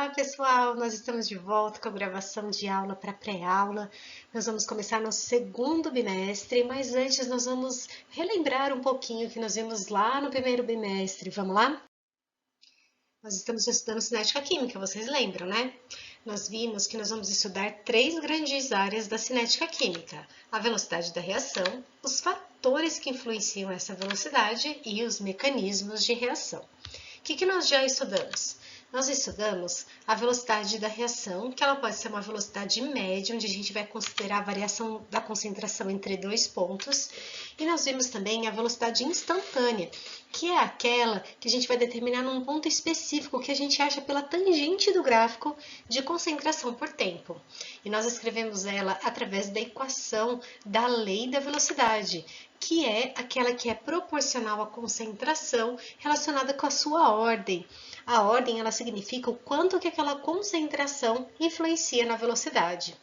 Olá, pessoal! Nós estamos de volta com a gravação de aula para pré-aula. Nós vamos começar nosso segundo bimestre, mas antes nós vamos relembrar um pouquinho o que nós vimos lá no primeiro bimestre. Vamos lá? Nós estamos estudando cinética química, vocês lembram, né? Nós vimos que nós vamos estudar três grandes áreas da cinética química: a velocidade da reação, os fatores que influenciam essa velocidade e os mecanismos de reação. O que nós já estudamos? Nós estudamos a velocidade da reação, que ela pode ser uma velocidade média, onde a gente vai considerar a variação da concentração entre dois pontos. E nós vimos também a velocidade instantânea, que é aquela que a gente vai determinar num ponto específico que a gente acha pela tangente do gráfico de concentração por tempo. E nós escrevemos ela através da equação da lei da velocidade, que é aquela que é proporcional à concentração relacionada com a sua ordem. A ordem, ela significa o quanto que aquela concentração influencia na velocidade.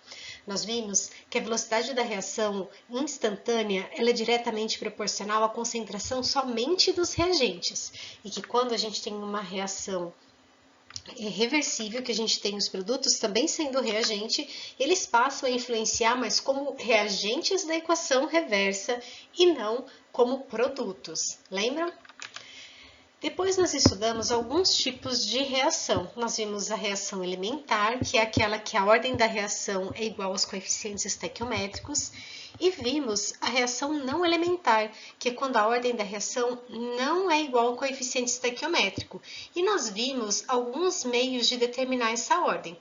Nós vimos que a velocidade da reação instantânea ela é diretamente proporcional à concentração somente dos reagentes e que quando a gente tem uma reação reversível, que a gente tem os produtos também sendo reagente, eles passam a influenciar, mas como reagentes da equação reversa e não como produtos. Lembram? Depois nós estudamos alguns tipos de reação. Nós vimos a reação elementar, que é aquela que a ordem da reação é igual aos coeficientes estequiométricos, e vimos a reação não elementar, que é quando a ordem da reação não é igual ao coeficiente estequiométrico. E nós vimos alguns meios de determinar essa ordem.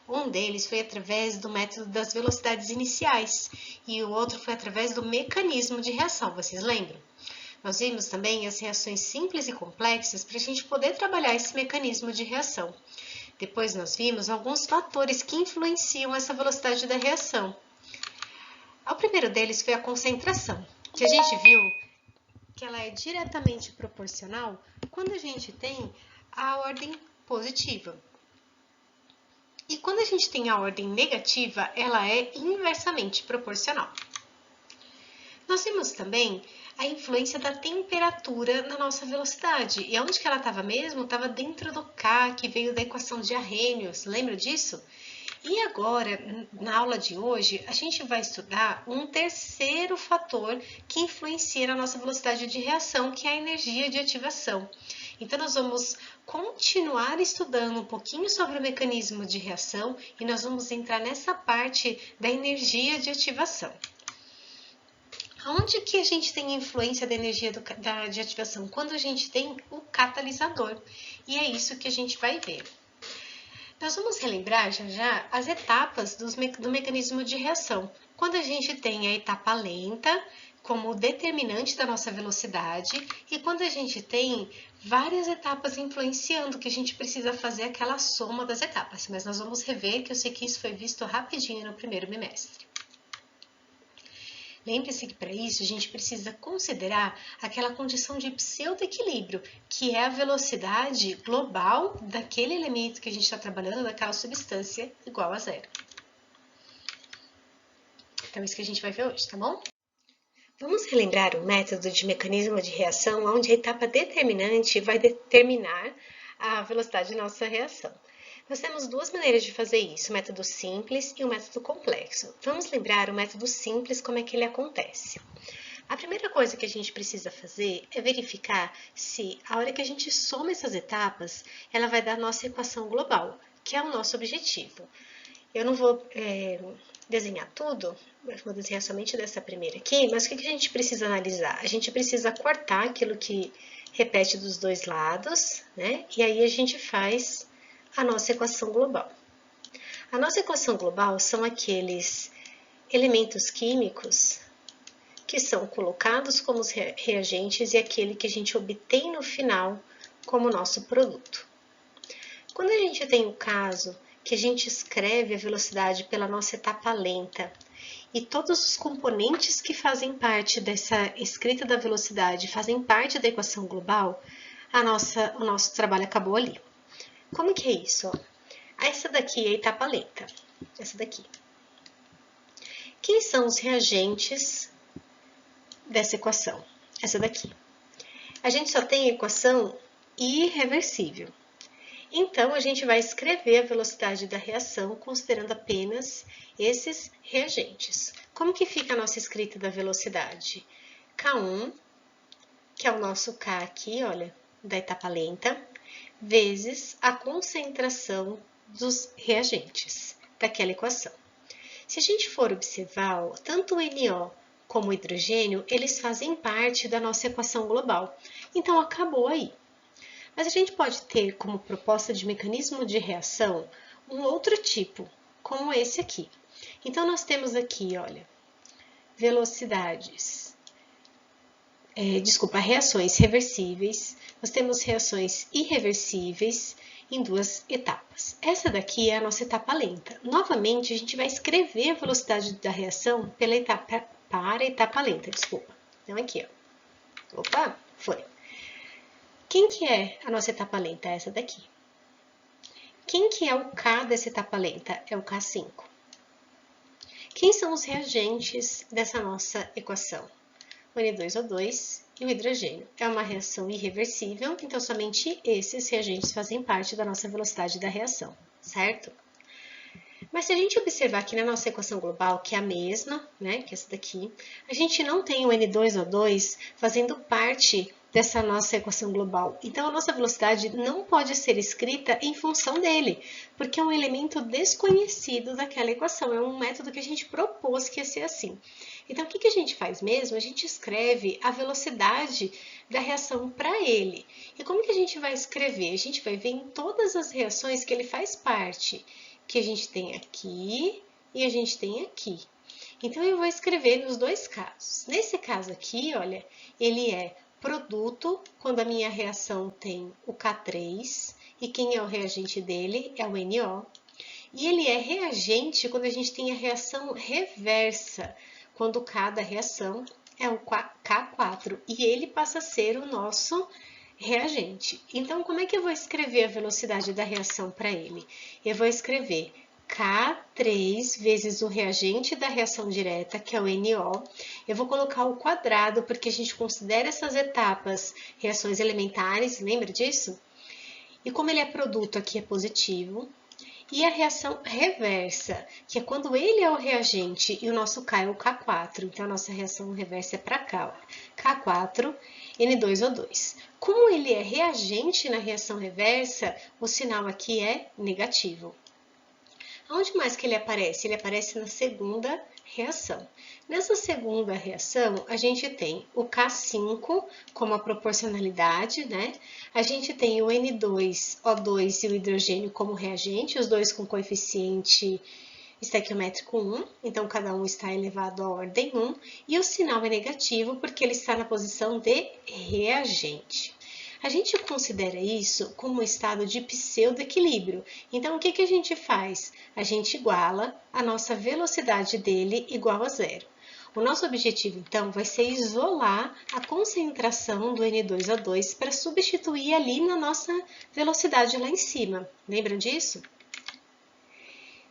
Um deles foi através do método das velocidades iniciais, e o outro foi através do mecanismo de reação, vocês lembram? Nós vimos também as reações simples e complexas para a gente poder trabalhar esse mecanismo de reação. Depois nós vimos alguns fatores que influenciam essa velocidade da reação. O primeiro deles foi a concentração, que a gente viu que ela é diretamente proporcional quando a gente tem a ordem positiva. E quando a gente tem a ordem negativa, ela é inversamente proporcional. Nós vimos também a influência da temperatura na nossa velocidade. E onde que ela estava mesmo? Estava dentro do K, que veio da equação de Arrhenius. Lembra disso? E agora, na aula de hoje, a gente vai estudar um terceiro fator que influencia na nossa velocidade de reação, que é a energia de ativação. Então, nós vamos continuar estudando um pouquinho sobre o mecanismo de reação e nós vamos entrar nessa parte da energia de ativação. Onde que a gente tem influência da energia de ativação? Quando a gente tem o catalisador. E é isso que a gente vai ver. Nós vamos relembrar já as etapas do mecanismo de reação. Quando a gente tem a etapa lenta como determinante da nossa velocidade e quando a gente tem várias etapas influenciando, que a gente precisa fazer aquela soma das etapas. Mas nós vamos rever, que eu sei que isso foi visto rapidinho no primeiro bimestre. Lembre-se que para isso a gente precisa considerar aquela condição de pseudo-equilíbrio, que é a velocidade global daquele elemento que a gente está trabalhando, daquela substância, igual a zero. Então, isso que a gente vai ver hoje, tá bom? Vamos relembrar o método de mecanismo de reação, onde a etapa determinante vai determinar a velocidade da nossa reação. Nós temos duas maneiras de fazer isso, o método simples e o método complexo. Vamos lembrar o método simples, como é que ele acontece. A primeira coisa que a gente precisa fazer é verificar se, a hora que a gente soma essas etapas, ela vai dar a nossa equação global, que é o nosso objetivo. Eu não vou desenhar tudo, vou desenhar somente dessa primeira aqui, mas o que a gente precisa analisar? A gente precisa cortar aquilo que repete dos dois lados, né? E aí a gente faz a nossa equação global. A nossa equação global são aqueles elementos químicos que são colocados como os reagentes e aquele que a gente obtém no final como nosso produto. Quando a gente tem o caso que a gente escreve a velocidade pela nossa etapa lenta e todos os componentes que fazem parte dessa escrita da velocidade fazem parte da equação global, o nosso trabalho acabou ali. Como que é isso? Essa daqui é a etapa lenta, essa daqui. Quem são os reagentes dessa equação? Essa daqui. A gente só tem a equação irreversível. Então, a gente vai escrever a velocidade da reação considerando apenas esses reagentes. Como que fica a nossa escrita da velocidade? K1, que é o nosso K aqui, olha, da etapa lenta, vezes a concentração dos reagentes daquela equação. Se a gente for observar, tanto o NO como o hidrogênio, eles fazem parte da nossa equação global. Então, acabou aí. Mas a gente pode ter como proposta de mecanismo de reação um outro tipo, como esse aqui. Então, nós temos aqui, olha, reações reversíveis, nós temos reações irreversíveis em duas etapas. Essa daqui é a nossa etapa lenta. Novamente, a gente vai escrever a velocidade da reação para a etapa lenta, desculpa. Então, aqui, ó. Opa, foi. Quem que é a nossa etapa lenta? Essa daqui. Quem que é o K dessa etapa lenta? É o K5. Quem são os reagentes dessa nossa equação? O N2O2 e o hidrogênio. É uma reação irreversível, então somente esses reagentes fazem parte da nossa velocidade da reação, certo? Mas se a gente observar aqui na nossa equação global, que é a mesma, né, que essa daqui, a gente não tem o N2O2 fazendo parte dessa nossa equação global. Então, a nossa velocidade não pode ser escrita em função dele, porque é um elemento desconhecido daquela equação, é um método que a gente propôs que ia ser assim. Então, o que a gente faz mesmo? A gente escreve a velocidade da reação para ele. E como que a gente vai escrever? A gente vai ver em todas as reações que ele faz parte, que a gente tem aqui e a gente tem aqui. Então, eu vou escrever nos dois casos. Nesse caso aqui, olha, ele é produto quando a minha reação tem o K3 e quem é o reagente dele é o NO. E ele é reagente quando a gente tem a reação reversa, quando o K da reação é o K4 e ele passa a ser o nosso reagente. Então, como é que eu vou escrever a velocidade da reação para ele? Eu vou escrever K3 vezes o reagente da reação direta, que é o NO. Eu vou colocar o quadrado, porque a gente considera essas etapas reações elementares, lembra disso? E como ele é produto, aqui é positivo. E a reação reversa, que é quando ele é o reagente e o nosso K é o K4. Então, a nossa reação reversa é para cá, ó. K4, N2O2. Como ele é reagente na reação reversa, o sinal aqui é negativo. Onde mais que ele aparece? Ele aparece na segunda reação. Nessa segunda reação, a gente tem o K5 como a proporcionalidade, né? A gente tem o N2O2 e o hidrogênio como reagente, os dois com coeficiente estequiométrico 1, então cada um está elevado à ordem 1, e o sinal é negativo porque ele está na posição de reagente. A gente considera isso como um estado de pseudo-equilíbrio. Então, o que a gente faz? A gente iguala a nossa velocidade dele igual a zero. O nosso objetivo, então, vai ser isolar a concentração do N2O2 para substituir ali na nossa velocidade lá em cima. Lembram disso?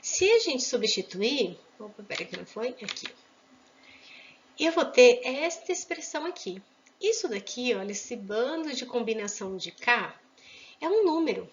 Se a gente substituir... Opa, peraí que não foi? Aqui. Eu vou ter esta expressão aqui. Isso daqui, olha, esse bando de combinação de K é um número.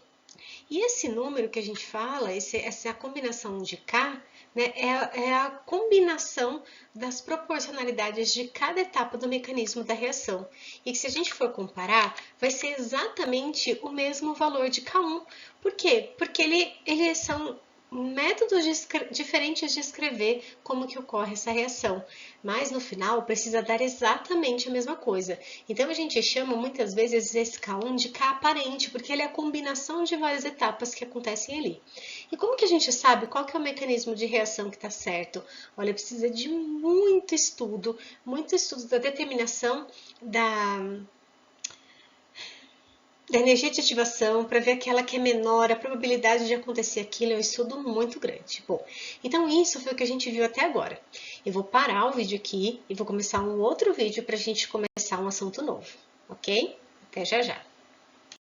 E esse número que a gente fala, essa combinação de K, né, é a combinação das proporcionalidades de cada etapa do mecanismo da reação. E que se a gente for comparar, vai ser exatamente o mesmo valor de K1. Por quê? Porque eles são métodos diferentes de escrever como que ocorre essa reação, mas no final precisa dar exatamente a mesma coisa. Então a gente chama muitas vezes esse K1 de K aparente, porque ele é a combinação de várias etapas que acontecem ali. E como que a gente sabe qual que é o mecanismo de reação que está certo? Olha, precisa de muito estudo da determinação da energia de ativação para ver aquela que é menor, a probabilidade de acontecer aquilo é um estudo muito grande. Bom, então isso foi o que a gente viu até agora. Eu vou parar o vídeo aqui e vou começar um outro vídeo para a gente começar um assunto novo, ok? Até já já!